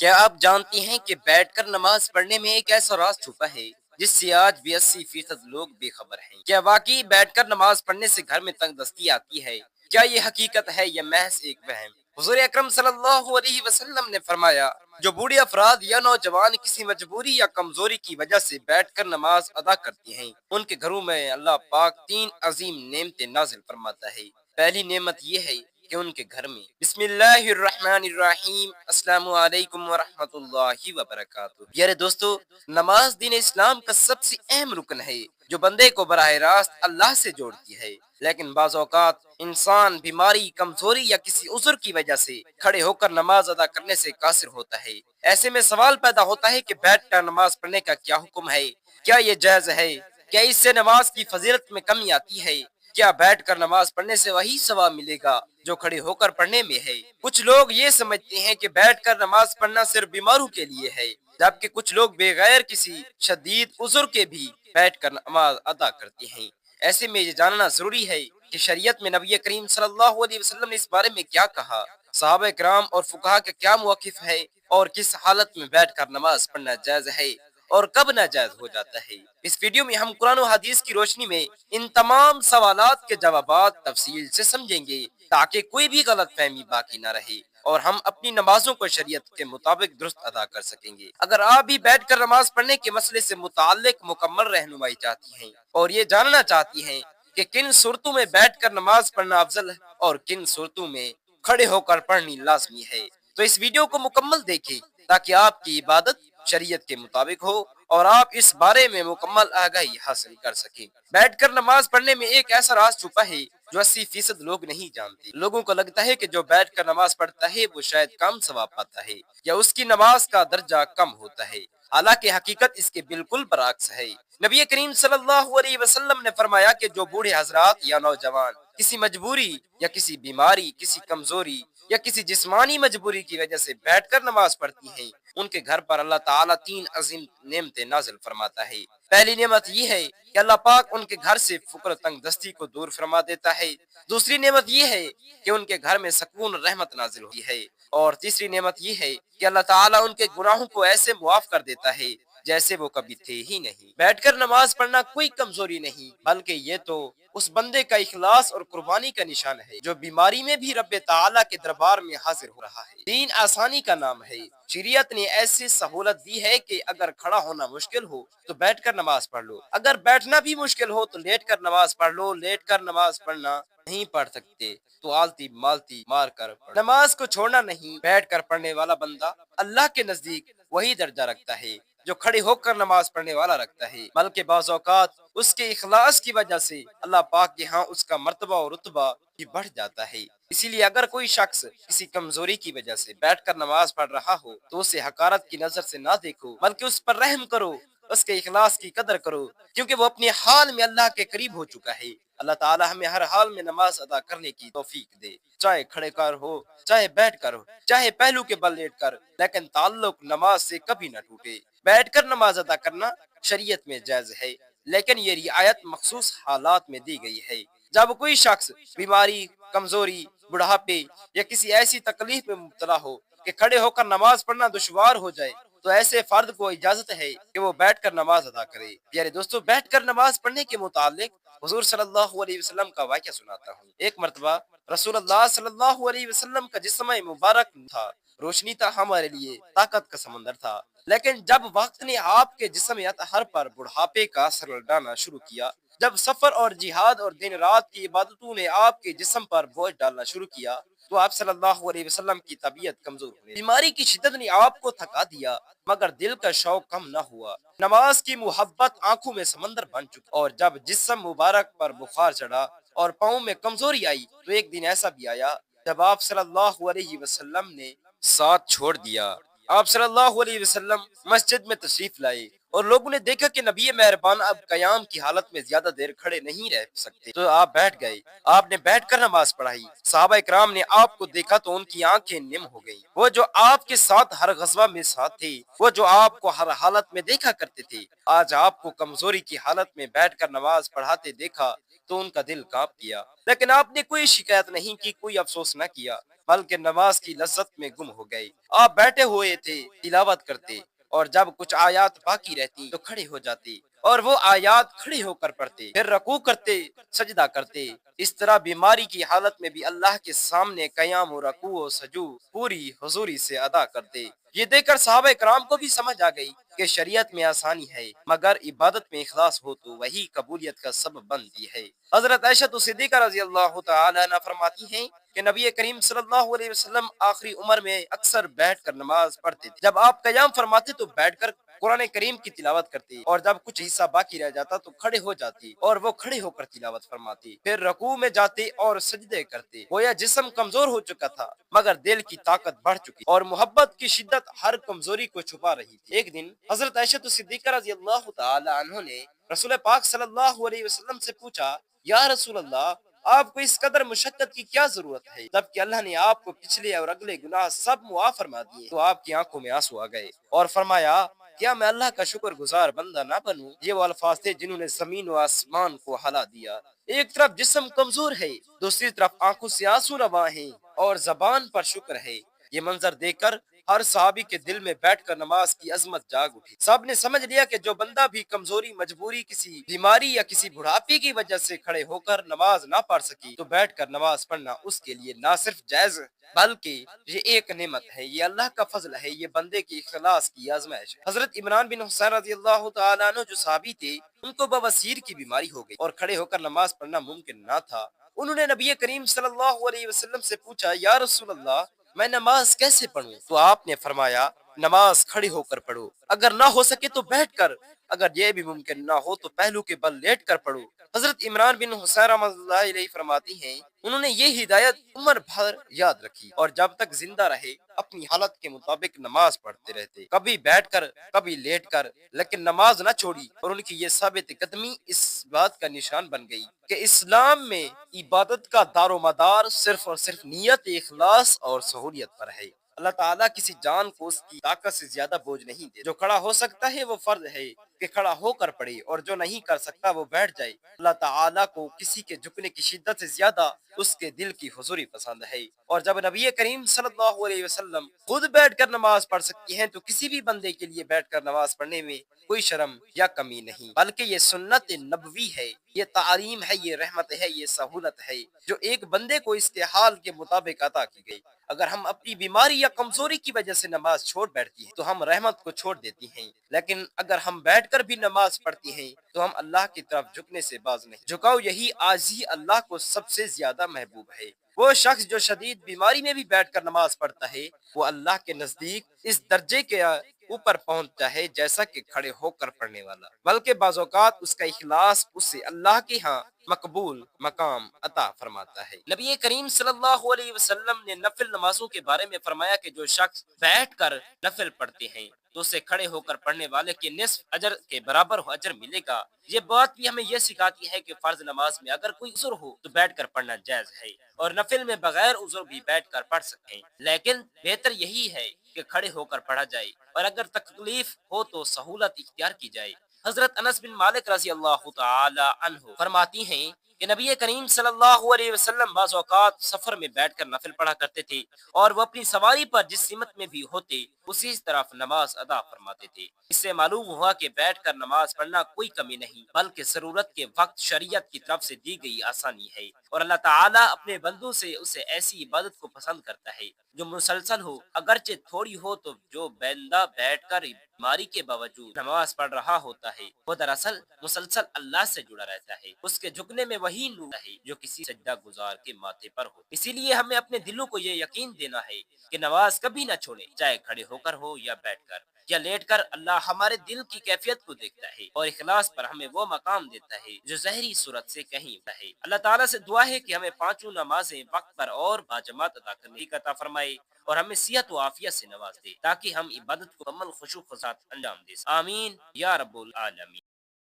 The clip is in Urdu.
کیا آپ جانتے ہیں کہ بیٹھ کر نماز پڑھنے میں ایک ایسا راز چھپا ہے جس سے آج بھی 80% لوگ بے خبر ہیں؟ کیا واقعی بیٹھ کر نماز پڑھنے سے گھر میں تنگ دستی آتی ہے؟ کیا یہ حقیقت ہے یا محض ایک وہم؟ حضور اکرم صلی اللہ علیہ وسلم نے فرمایا، جو بوڑھے افراد یا نوجوان کسی مجبوری یا کمزوری کی وجہ سے بیٹھ کر نماز ادا کرتے ہیں، ان کے گھروں میں اللہ پاک 3 عظیم نعمتیں نازل فرماتا ہے۔ پہلی نعمت یہ ہے کہ ان کے گھر میں بسم اللہ الرحمن الرحیم، السلام علیکم ورحمۃ اللہ وبرکاتہ۔ پیارے دوستو، نماز دین اسلام کا سب سے اہم رکن ہے جو بندے کو براہ راست اللہ سے جوڑتی ہے، لیکن بعض اوقات انسان بیماری، کمزوری یا کسی عذر کی وجہ سے کھڑے ہو کر نماز ادا کرنے سے قاصر ہوتا ہے۔ ایسے میں سوال پیدا ہوتا ہے کہ بیٹھ کر نماز پڑھنے کا کیا حکم ہے؟ کیا یہ جائز ہے؟ کیا اس سے نماز کی فضیلت میں کمی آتی ہے؟ کیا بیٹھ کر نماز پڑھنے سے وہی ثواب ملے گا جو کھڑے ہو کر پڑھنے میں ہے؟ کچھ لوگ یہ سمجھتے ہیں کہ بیٹھ کر نماز پڑھنا صرف بیماروں کے لیے ہے، جبکہ کچھ لوگ بغیر کسی شدید عذر کے بھی بیٹھ کر نماز ادا کرتے ہیں۔ ایسے میں یہ جاننا ضروری ہے کہ شریعت میں نبی کریم صلی اللہ علیہ وسلم نے اس بارے میں کیا کہا، صحابہ کرام اور فقہا کا کیا موقف ہے، اور کس حالت میں بیٹھ کر نماز پڑھنا جائز ہے اور کب ناجائز ہو جاتا ہے۔ اس ویڈیو میں ہم قرآن و حدیث کی روشنی میں ان تمام سوالات کے جوابات تفصیل سے سمجھیں گے تاکہ کوئی بھی غلط فہمی باقی نہ رہے اور ہم اپنی نمازوں کو شریعت کے مطابق درست ادا کر سکیں گے۔ اگر آپ بھی بیٹھ کر نماز پڑھنے کے مسئلے سے متعلق مکمل رہنمائی چاہتی ہیں اور یہ جاننا چاہتی ہیں کہ کن صورتوں میں بیٹھ کر نماز پڑھنا افضل ہے اور کن صورتوں میں کھڑے ہو کر پڑھنی لازمی ہے، تو اس ویڈیو کو مکمل دیکھیں تاکہ آپ کی عبادت شریعت کے مطابق ہو اور آپ اس بارے میں مکمل آگاہی حاصل کر سکیں۔ بیٹھ کر نماز پڑھنے میں ایک ایسا راز چھپا ہے جو 80% لوگ نہیں جانتے۔ لوگوں کو لگتا ہے کہ جو بیٹھ کر نماز پڑھتا ہے وہ شاید کم ثواب پاتا ہے یا اس کی نماز کا درجہ کم ہوتا ہے، حالانکہ حقیقت اس کے بالکل برعکس ہے۔ نبی کریم صلی اللہ علیہ وسلم نے فرمایا کہ جو بوڑھے حضرات یا نوجوان کسی مجبوری یا کسی بیماری، کسی کمزوری یا کسی جسمانی مجبوری کی وجہ سے بیٹھ کر نماز پڑھتی ہیں، ان کے گھر پر اللہ تعالیٰ 3 عظیم نعمتیں نازل فرماتا ہے۔ پہلی نعمت یہ ہے کہ اللہ پاک ان کے گھر سے فقر تنگ دستی کو دور فرما دیتا ہے۔ دوسری نعمت یہ ہے کہ ان کے گھر میں سکون اور رحمت نازل ہوئی ہے، اور تیسری نعمت یہ ہے کہ اللہ تعالیٰ ان کے گناہوں کو ایسے معاف کر دیتا ہے جیسے وہ کبھی تھے ہی نہیں۔ بیٹھ کر نماز پڑھنا کوئی کمزوری نہیں، بلکہ یہ تو اس بندے کا اخلاص اور قربانی کا نشان ہے جو بیماری میں بھی رب تعالیٰ کے دربار میں حاضر ہو رہا ہے۔ دین آسانی کا نام ہے۔ شریعت نے ایسی سہولت دی ہے کہ اگر کھڑا ہونا مشکل ہو تو بیٹھ کر نماز پڑھ لو، اگر بیٹھنا بھی مشکل ہو تو لیٹ کر نماز پڑھ لو، لیٹ کر نماز پڑھنا نہیں پڑھ سکتے تو آلتی مالتی مار کر پڑھ۔ نماز کو چھوڑنا نہیں، بیٹھ کر پڑھنے والا بندہ اللہ کے نزدیک وہی درجہ رکھتا ہے جو کھڑے ہو کر نماز پڑھنے والا رکھتا ہے، بلکہ بعض اوقات اس کے اخلاص کی وجہ سے اللہ پاک کے ہاں اس کا مرتبہ اور رتبہ بھی بڑھ جاتا ہے۔ اسی لیے اگر کوئی شخص کسی کمزوری کی وجہ سے بیٹھ کر نماز پڑھ رہا ہو تو اسے حقارت کی نظر سے نہ دیکھو، بلکہ اس پر رحم کرو، اس کے اخلاص کی قدر کرو، کیونکہ وہ اپنے حال میں اللہ کے قریب ہو چکا ہے۔ اللہ تعالی ہمیں ہر حال میں نماز ادا کرنے کی توفیق دے، چاہے کھڑے کر ہو، چاہے بیٹھ کر ہو، چاہے پہلو کے بل لیٹ کر، لیکن تعلق نماز سے کبھی نہ ٹوٹے۔ بیٹھ کر نماز ادا کرنا شریعت میں جائز ہے، لیکن یہ رعایت مخصوص حالات میں دی گئی ہے۔ جب کوئی شخص بیماری، کمزوری، بڑھاپے یا کسی ایسی تکلیف میں مبتلا ہو کہ کھڑے ہو کر نماز پڑھنا دشوار ہو جائے تو ایسے فرد کو اجازت ہے کہ وہ بیٹھ کر نماز ادا کرے۔ پیارے دوستو، بیٹھ کر نماز پڑھنے کے متعلق حضور صلی اللہ علیہ وسلم کا واقعہ سناتا ہوں۔ ایک مرتبہ رسول اللہ صلی اللہ علیہ وسلم کا جسم مبارک تھا، روشنی تھا، ہمارے لیے طاقت کا سمندر تھا، لیکن جب وقت نے آپ کے جسم اطہر پر بڑھاپے کا اثر ڈالنا شروع کیا، جب سفر اور جہاد اور دن رات کی عبادتوں نے آپ کے جسم پر بوجھ ڈالنا شروع کیا تو آپ صلی اللہ علیہ وسلم کی طبیعت کمزور ہوئی، بیماری کی شدت نے آپ کو تھکا دیا، مگر دل کا شوق کم نہ ہوا۔ نماز کی محبت آنکھوں میں سمندر بن چکی، اور جب جسم مبارک پر بخار چڑھا اور پاؤں میں کمزوری آئی تو ایک دن ایسا بھی آیا جب آپ صلی اللہ علیہ وسلم نے ساتھ چھوڑ دیا۔ آپ صلی اللہ علیہ وسلم مسجد میں تشریف لائے اور لوگوں نے دیکھا کہ نبی مہربان اب قیام کی حالت میں زیادہ دیر کھڑے نہیں رہ سکتے تو آپ بیٹھ گئے۔ آپ نے بیٹھ کر نماز پڑھائی۔ صحابہ اکرام نے آپ کو دیکھا تو ان کی آنکھیں نم ہو گئیں۔ وہ جو آپ کے ساتھ ہر غزوہ میں ساتھ تھے، وہ جو آپ کو ہر حالت میں دیکھا کرتے تھے، آج آپ کو کمزوری کی حالت میں بیٹھ کر نماز پڑھاتے دیکھا تو ان کا دل کانپ گیا، لیکن آپ نے کوئی شکایت نہیں کی، کوئی افسوس نہ کیا، بلکہ نماز کی لذت میں گم ہو گئے۔ آپ بیٹھے ہوئے تھے، تلاوت کرتے، اور جب کچھ آیات باقی رہتی تو کھڑے ہو جاتے اور وہ آیات کھڑے ہو کر پڑھتے، پھر رکوع کرتے، سجدہ کرتے۔ اس طرح بیماری کی حالت میں بھی اللہ کے سامنے قیام و رکوع و سجود پوری حضوری سے ادا کرتے۔ یہ دیکھ کر صحابہ کرام کو بھی سمجھ آ گئی کہ شریعت میں آسانی ہے، مگر عبادت میں اخلاص ہو تو وہی قبولیت کا سبب بنتی ہے۔ حضرت عائشہ صدیقہ رضی اللہ تعالی عنہا فرماتی ہیں کہ نبی کریم صلی اللہ علیہ وسلم آخری عمر میں اکثر بیٹھ کر نماز پڑھتے تھے۔ جب آپ قیام فرماتے تو بیٹھ کر قرآن کریم کی تلاوت کرتے، اور جب کچھ حصہ باقی رہ جاتا تو کھڑے ہو جاتے اور وہ کھڑے ہو کر تلاوت فرماتے، پھر رکوع میں جاتے اور سجدے کرتے۔ گویا جسم کمزور ہو چکا تھا، مگر دل کی طاقت بڑھ چکی اور محبت کی شدت ہر کمزوری کو چھپا رہی تھی۔ ایک دن حضرت عائشہ صدیقہ رضی اللہ تعالی عنہ نے رسول پاک صلی اللہ علیہ وسلم سے پوچھا، یا رسول اللہ، آپ کو اس قدر مشقت کی کیا ضرورت ہے، جبکہ اللہ نے آپ کو پچھلے اور اگلے گناہ سب معاف فرما دیے؟ تو آپ کی آنکھوں میں آنسو آ گئے اور فرمایا، کیا میں اللہ کا شکر گزار بندہ نہ بنوں؟ یہ وہ الفاظ تھے جنہوں نے زمین و آسمان کو ہلا دیا۔ ایک طرف جسم کمزور ہے، دوسری طرف آنکھوں سے آنسو رواں ہیں اور زبان پر شکر ہے۔ یہ منظر دیکھ کر ہر صحابی کے دل میں بیٹھ کر نماز کی عظمت جاگ اٹھی۔ سب نے سمجھ لیا کہ جو بندہ بھی کمزوری، مجبوری، کسی بیماری یا کسی بڑھاپے کی وجہ سے کھڑے ہو کر نماز نہ پڑھ سکی تو بیٹھ کر نماز پڑھنا اس کے لیے نہ صرف جائز بلکہ یہ ایک نعمت ہے، یہ اللہ کا فضل ہے، یہ بندے کی اخلاص کی آزمائش ہے۔ حضرت عمران بن حسین رضی اللہ تعالیٰ عنہ جو صحابی تھے، ان کو بواسیر کی بیماری ہو گئی اور کھڑے ہو کر نماز پڑھنا ممکن نہ تھا۔ انہوں نے نبی کریم صلی اللہ علیہ وسلم سے پوچھا، یا رسول اللہ، میں نماز کیسے پڑھوں؟ تو آپ نے فرمایا، نماز کھڑے ہو کر پڑھو، اگر نہ ہو سکے تو بیٹھ کر، اگر یہ بھی ممکن نہ ہو تو پہلو کے بل لیٹ کر پڑھو۔ حضرت عمران بن حسین رحمۃ اللہ علیہ فرماتی ہیں، انہوں نے یہ ہدایت عمر بھر یاد رکھی اور جب تک زندہ رہے اپنی حالت کے مطابق نماز پڑھتے رہتے، کبھی بیٹھ کر، کبھی لیٹ کر، لیکن نماز نہ چھوڑی، اور ان کی یہ ثابت قدمی اس بات کا نشان بن گئی کہ اسلام میں عبادت کا دار و مدار صرف اور صرف نیت، اخلاص اور سہولیت پر ہے۔ اللہ تعالیٰ کسی جان کو اس کی طاقت سے زیادہ بوجھ نہیں دے۔ جو کھڑا ہو سکتا ہے وہ فرض ہے کہ کھڑا ہو کر پڑے، اور جو نہیں کر سکتا وہ بیٹھ جائے۔ اللہ تعالیٰ کو کسی کے جھکنے کی شدت سے زیادہ اس کے دل کی حضوری پسند ہے، اور جب نبی کریم صلی اللہ علیہ وسلم خود بیٹھ کر نماز پڑھ سکتی ہیں تو کسی بھی بندے کے لیے بیٹھ کر نماز پڑھنے میں کوئی شرم یا کمی نہیں، بلکہ یہ سنت نبوی ہے، یہ تعلیم ہے، یہ رحمت ہے، یہ سہولت ہے جو ایک بندے کو اس کے حال کے مطابق عطا کی گئی۔ اگر ہم اپنی بیماری یا کمزوری کی وجہ سے نماز چھوڑ بیٹھتی ہیں تو ہم رحمت کو چھوڑ دیتی ہیں، لیکن اگر ہم بیٹھ کر بھی نماز پڑھتی ہیں تو ہم اللہ کی طرف جھکنے سے باز نہیں۔ جھکاؤ یہی عاجزی اللہ کو سب سے زیادہ محبوب ہے۔ وہ شخص جو شدید بیماری میں بھی بیٹھ کر نماز پڑھتا ہے وہ اللہ کے نزدیک اس درجے کے اوپر پہنچتا ہے جیسا کہ کھڑے ہو کر پڑھنے والا، بلکہ بعض اوقات اس کا اخلاص اسے اللہ کے ہاں مقبول مقام عطا فرماتا ہے۔ نبی کریم صلی اللہ علیہ وسلم نے نفل نمازوں کے بارے میں فرمایا کہ جو شخص بیٹھ کر نفل پڑھتے ہیں تو اسے کھڑے ہو کر پڑھنے والے کے نصف اجر کے برابر اجر ملے گا۔ یہ بات بھی ہمیں یہ سکھاتی ہے کہ فرض نماز میں اگر کوئی عذر ہو تو بیٹھ کر پڑھنا جائز ہے، اور نفل میں بغیر عذر بھی بیٹھ کر پڑھ سکتے ہیں، لیکن بہتر یہی ہے کہ کھڑے ہو کر پڑھا جائے، اور اگر تکلیف ہو تو سہولت اختیار کی جائے۔ حضرت انس بن مالک رضی اللہ تعالی عنہ فرماتی ہیں کہ نبی کریم صلی اللہ علیہ وسلم بعض اوقات سفر میں بیٹھ کر نفل پڑھا کرتے تھے، اور وہ اپنی سواری پر جس سمت میں بھی ہوتے اسی طرف نماز ادا فرماتے تھے۔ اس سے معلوم ہوا کہ بیٹھ کر نماز پڑھنا کوئی کمی نہیں، بلکہ ضرورت کے وقت شریعت کی طرف سے دی گئی آسانی ہے، اور اللہ تعالیٰ اپنے بندوں سے اسے ایسی عبادت کو پسند کرتا ہے جو مسلسل ہو، اگرچہ تھوڑی ہو۔ تو جو بندہ بیٹھ کر بیماری کے باوجود نماز پڑھ رہا ہوتا ہے وہ دراصل مسلسل اللہ سے جڑا رہتا ہے، اس کے جھکنے میں وہی نور ہے جو کسی سجدہ گزار کے ماتھے پر ہو۔ اسی لیے ہمیں اپنے دلوں کو یہ یقین دینا ہے کہ نماز کبھی نہ چھوڑے، چاہے کھڑے ہو کر ہو یا بیٹھ کر یا لیٹ کر۔ اللہ ہمارے دل کی کیفیت کو دیکھتا ہے اور اخلاص پر ہمیں وہ مقام دیتا ہے جو ظاہری صورت سے کہیں ہے۔ اللہ تعالیٰ سے دعا ہے کہ ہمیں پانچوں نمازیں وقت پر اور باجماعت ادا کرنے کی عطا فرمائے، اور ہمیں صحت و عافیت سے نواز دے تاکہ ہم عبادت کو مکمل خشوع و ساتھ انجام دے۔ آمین یا رب العالمین۔